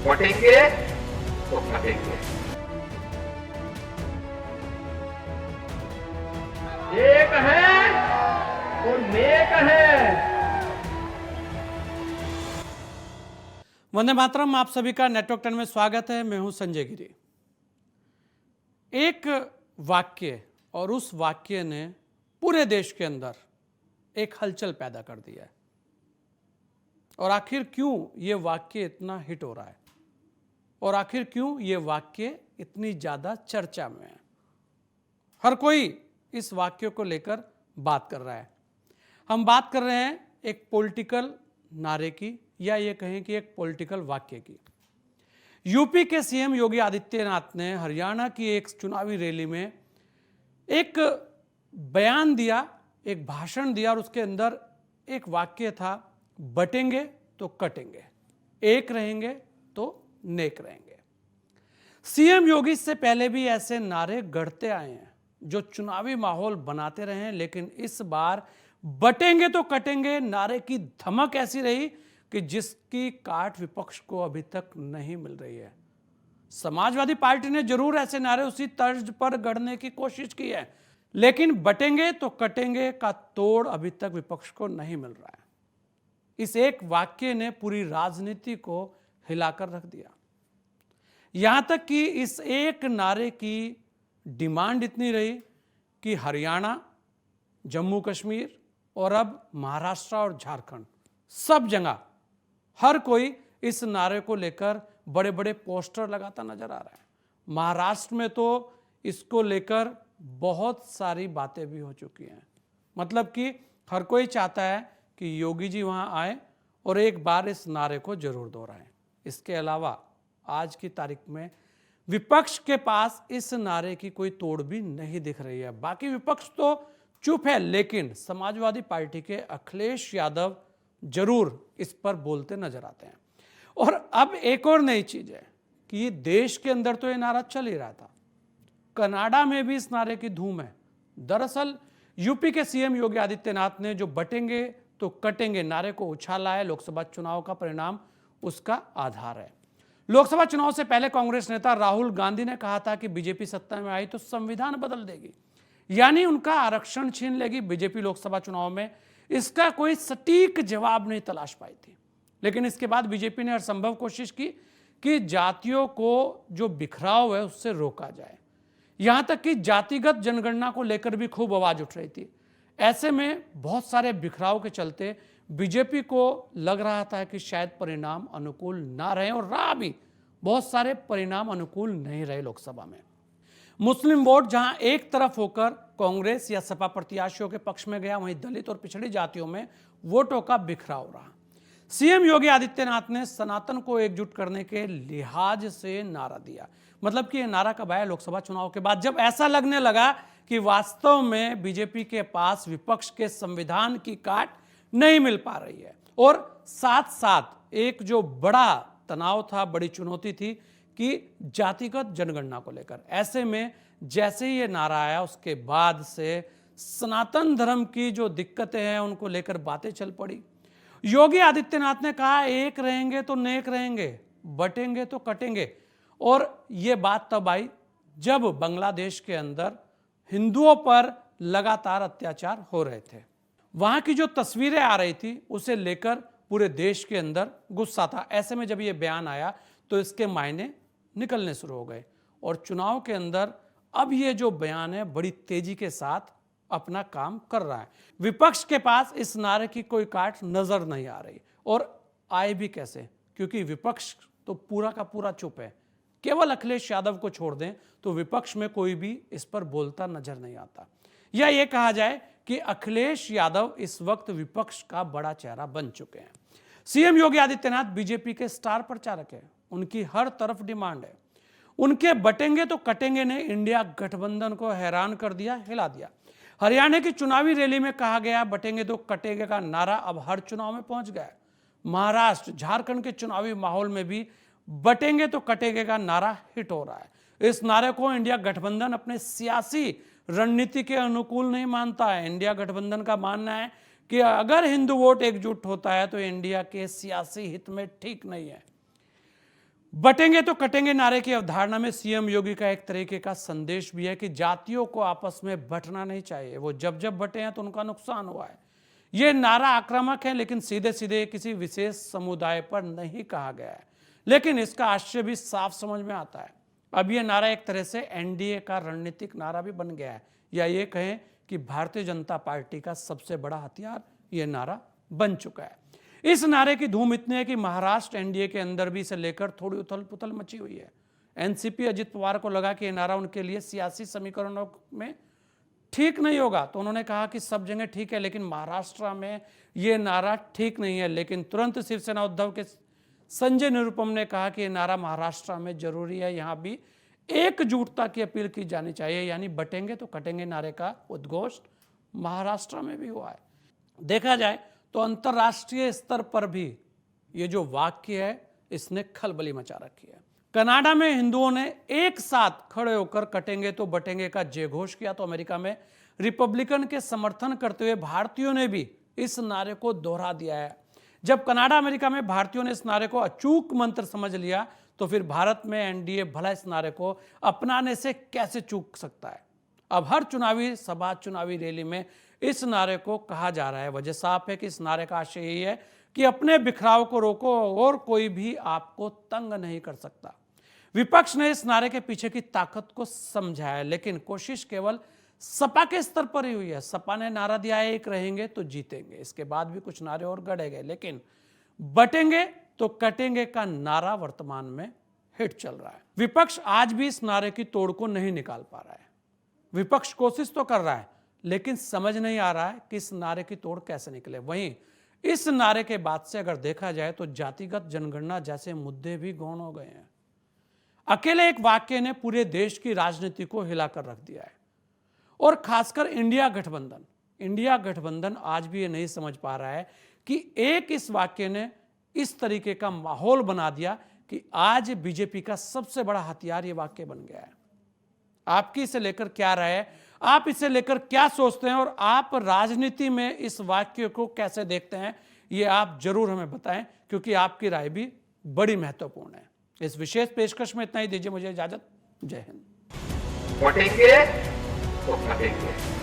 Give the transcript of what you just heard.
बटेंगे तो कटेंगे। एक है वो नेक है। वंदे मातरम। आप सभी का नेटवर्क 10 में स्वागत है। मैं हूं संजय गिरी। एक वाक्य और उस वाक्य ने पूरे देश के अंदर एक हलचल पैदा कर दिया है। और आखिर क्यों ये वाक्य इतना हिट हो रहा है और आखिर क्यों ये वाक्य इतनी ज्यादा चर्चा में है। हर कोई इस वाक्य को लेकर बात कर रहा है। हम बात कर रहे हैं एक पॉलिटिकल नारे की, या ये कहें कि एक पॉलिटिकल वाक्य की। यूपी के सीएम योगी आदित्यनाथ ने हरियाणा की एक चुनावी रैली में एक बयान दिया, एक भाषण दिया और उसके अंदर एक वाक्य था, बटेंगे तो कटेंगे, एक रहेंगे तो नेक रहेंगे। सीएम योगी से पहले भी ऐसे नारे गढ़ते आए हैं जो चुनावी माहौल बनाते रहे हैं, लेकिन इस बार बटेंगे तो कटेंगे नारे की धमक ऐसी रही कि जिसकी काट विपक्ष को अभी तक नहीं मिल रही है। समाजवादी पार्टी ने जरूर ऐसे नारे उसी तर्ज पर गढ़ने की कोशिश की है, लेकिन बटेंगे तो कटेंगे का तोड़ अभी तक विपक्ष को नहीं मिल रहा है। इस एक वाक्य ने पूरी राजनीति को हिलाकर रख दिया। यहां तक कि इस एक नारे की डिमांड इतनी रही कि हरियाणा, जम्मू कश्मीर और अब महाराष्ट्र और झारखंड, सब जगह हर कोई इस नारे को लेकर बड़े बड़े पोस्टर लगाता नजर आ रहा है। महाराष्ट्र में तो इसको लेकर बहुत सारी बातें भी हो चुकी हैं। मतलब कि हर कोई चाहता है कि योगी जी वहां आए और एक बार इस नारे को जरूर दोहराएं। इसके अलावा आज की तारीख में विपक्ष के पास इस नारे की कोई तोड़ भी नहीं दिख रही है। बाकी विपक्ष तो चुप है, लेकिन समाजवादी पार्टी के अखिलेश यादव जरूर इस पर बोलते नजर आते हैं। और अब एक और नई चीज है कि देश के अंदर तो ये नारा चल ही रहा था, कनाडा में भी इस नारे की धूम है। दरअसल यूपी के सीएम योगी आदित्यनाथ ने जो बटेंगे तो कटेंगे नारे को उछाला है, लोकसभा चुनाव का परिणाम उसका आधार है। लोकसभा चुनाव से पहले कांग्रेस नेता राहुल गांधी ने कहा था कि बीजेपी सत्ता में आई तो संविधान बदल देगी, यानी उनका आरक्षण छीन लेगी। बीजेपी लोकसभा चुनाव में इसका कोई सटीक जवाब नहीं तलाश पाई थी, लेकिन इसके बाद बीजेपी ने हर संभव कोशिश की कि जातियों को जो बिखराव है उससे रोका जाए। यहां तक कि जातिगत जनगणना को लेकर भी खूब आवाज उठ रही थी। ऐसे में बहुत सारे बिखराव के चलते बीजेपी को लग रहा था कि शायद परिणाम अनुकूल ना रहे, और रहा भी, बहुत सारे परिणाम अनुकूल नहीं रहे। लोकसभा में मुस्लिम वोट जहां एक तरफ होकर कांग्रेस या सपा प्रत्याशियों के पक्ष में गया, वहीं दलित और पिछड़ी जातियों में वोटों का बिखराव रहा। सीएम योगी आदित्यनाथ ने सनातन को एकजुट करने के लिहाज से नारा दिया। मतलब कि यह नारा कब आया? लोकसभा चुनाव के बाद, जब ऐसा लगने लगा कि वास्तव में बीजेपी के पास विपक्ष के संविधान की काट नहीं मिल पा रही है, और साथ साथ एक जो बड़ा तनाव था, बड़ी चुनौती थी कि जातिगत जनगणना को लेकर। ऐसे में जैसे ही ये नारा आया, उसके बाद से सनातन धर्म की जो दिक्कतें हैं उनको लेकर बातें चल पड़ी। योगी आदित्यनाथ ने कहा, एक रहेंगे तो नेक रहेंगे, बटेंगे तो कटेंगे। और ये बात तब आई जब बांग्लादेश के अंदर हिंदुओं पर लगातार अत्याचार हो रहे थे। वहां की जो तस्वीरें आ रही थी उसे लेकर पूरे देश के अंदर गुस्सा था। ऐसे में जब ये बयान आया तो इसके मायने निकलने शुरू हो गए, और चुनाव के अंदर अब ये जो बयान है बड़ी तेजी के साथ अपना काम कर रहा है। विपक्ष के पास इस नारे की कोई काट नजर नहीं आ रही, और आए भी कैसे, क्योंकि विपक्ष तो पूरा का पूरा चुप है। केवल अखिलेश यादव को छोड़ दें तो विपक्ष में कोई भी इस पर बोलता नजर नहीं आता। या ये कहा जाए कि अखिलेश यादव इस वक्त विपक्ष का बड़ा चेहरा बन चुके हैं। सीएम योगी आदित्यनाथ बीजेपी के स्टार प्रचारक हैं, उनकी हर तरफ डिमांड है। उनके बटेंगे तो कटेंगे ने इंडिया गठबंधन को हैरान कर दिया, हिला दिया। हरियाणा की चुनावी रैली में कहा गया बटेंगे तो कटेंगे का नारा अब हर चुनाव में पहुंच गया है। महाराष्ट्र, झारखंड के चुनावी माहौल में भी बटेंगे तो कटेंगे का नारा हिट हो रहा है। इस नारे को इंडिया गठबंधन अपने सियासी रणनीति के अनुकूल नहीं मानता है। इंडिया गठबंधन का मानना है कि अगर हिंदू वोट एकजुट होता है तो इंडिया के सियासी हित में ठीक नहीं है। बटेंगे तो कटेंगे नारे की अवधारणा में सीएम योगी का एक तरीके का संदेश भी है कि जातियों को आपस में बंटना नहीं चाहिए। वो जब जब बटे हैं तो उनका नुकसान हुआ है। ये नारा आक्रामक है, लेकिन सीधे सीधे किसी विशेष समुदाय पर नहीं कहा गया है, लेकिन इसका आशय भी साफ समझ में आता है। अब ये नारा एक तरह से एनडीए का रणनीतिक नारा भी बन गया है, या ये कहें कि भारतीय जनता पार्टी का सबसे बड़ा हथियार ये नारा बन चुका है। इस नारे की धूम इतनी है कि महाराष्ट्र एनडीए के अंदर भी इसे लेकर थोड़ी उथल पुथल मची हुई है। एनसीपी अजित पवार को लगा कि यह नारा उनके लिए सियासी समीकरणों में ठीक नहीं होगा, तो उन्होंने कहा कि सब जगह ठीक है, लेकिन महाराष्ट्र में यह नारा ठीक नहीं है। लेकिन तुरंत शिवसेना उद्धव के संजय निरुपम ने कहा कि यह नारा महाराष्ट्र में जरूरी है, यहां भी एकजुटता की अपील की जानी चाहिए। यानी बटेंगे तो कटेंगे नारे का उद्घोष महाराष्ट्र में भी हुआ है। देखा जाए तो अंतर्राष्ट्रीय स्तर पर भी ये जो वाक्य है इसने खलबली मचा रखी है। कनाडा में हिंदुओं ने एक साथ खड़े होकर कटेंगे तो बटेंगे का जयघोष किया, तो अमेरिका में रिपब्लिकन के समर्थन करते हुए भारतीयों ने भी इस नारे को दोहरा दिया है। जब कनाडा अमेरिका में भारतीयों ने इस नारे को अचूक मंत्र समझ लिया, तो फिर भारत में एनडीए भला इस नारे को अपनाने से कैसे चूक सकता है। अब हर चुनावी सभा, चुनावी रैली में इस नारे को कहा जा रहा है। वजह साफ है कि इस नारे का आशय यही है कि अपने बिखराव को रोको और कोई भी आपको तंग नहीं कर सकता। विपक्ष ने इस नारे के पीछे की ताकत को समझा है, लेकिन कोशिश केवल सपा के स्तर पर ही हुई है। सपा ने नारा दिया है एक रहेंगे तो जीतेंगे, इसके बाद भी कुछ नारे और गढ़े गए, लेकिन बटेंगे तो कटेंगे का नारा वर्तमान में हिट चल रहा है। विपक्ष आज भी इस नारे की तोड़ को नहीं निकाल पा रहा है। विपक्ष कोशिश तो कर रहा है, लेकिन समझ नहीं आ रहा है कि इस नारे की तोड़ कैसे निकले। वहीं इस नारे के बाद से अगर देखा जाए तो जातिगत जनगणना जैसे मुद्दे भी गौण हो गए हैं। अकेले एक वाक्य ने पूरे देश की राजनीति को हिलाकर रख दिया है, और खासकर इंडिया गठबंधन आज भी ये नहीं समझ पा रहा है कि एक इस वाक्य ने इस तरीके का माहौल बना दिया कि आज बीजेपी का सबसे बड़ा हथियार ये वाक्य बन गया है। आपकी इसे लेकर क्या राय है, आप इसे लेकर क्या सोचते हैं, और आप राजनीति में इस वाक्य को कैसे देखते हैं, ये आप जरूर हमें बताएं, क्योंकि आपकी राय भी बड़ी महत्वपूर्ण है। इस विशेष पेशकश में इतना ही, दीजिए मुझे इजाजत। जय हिंद। बटेंगे तो कटेंगे।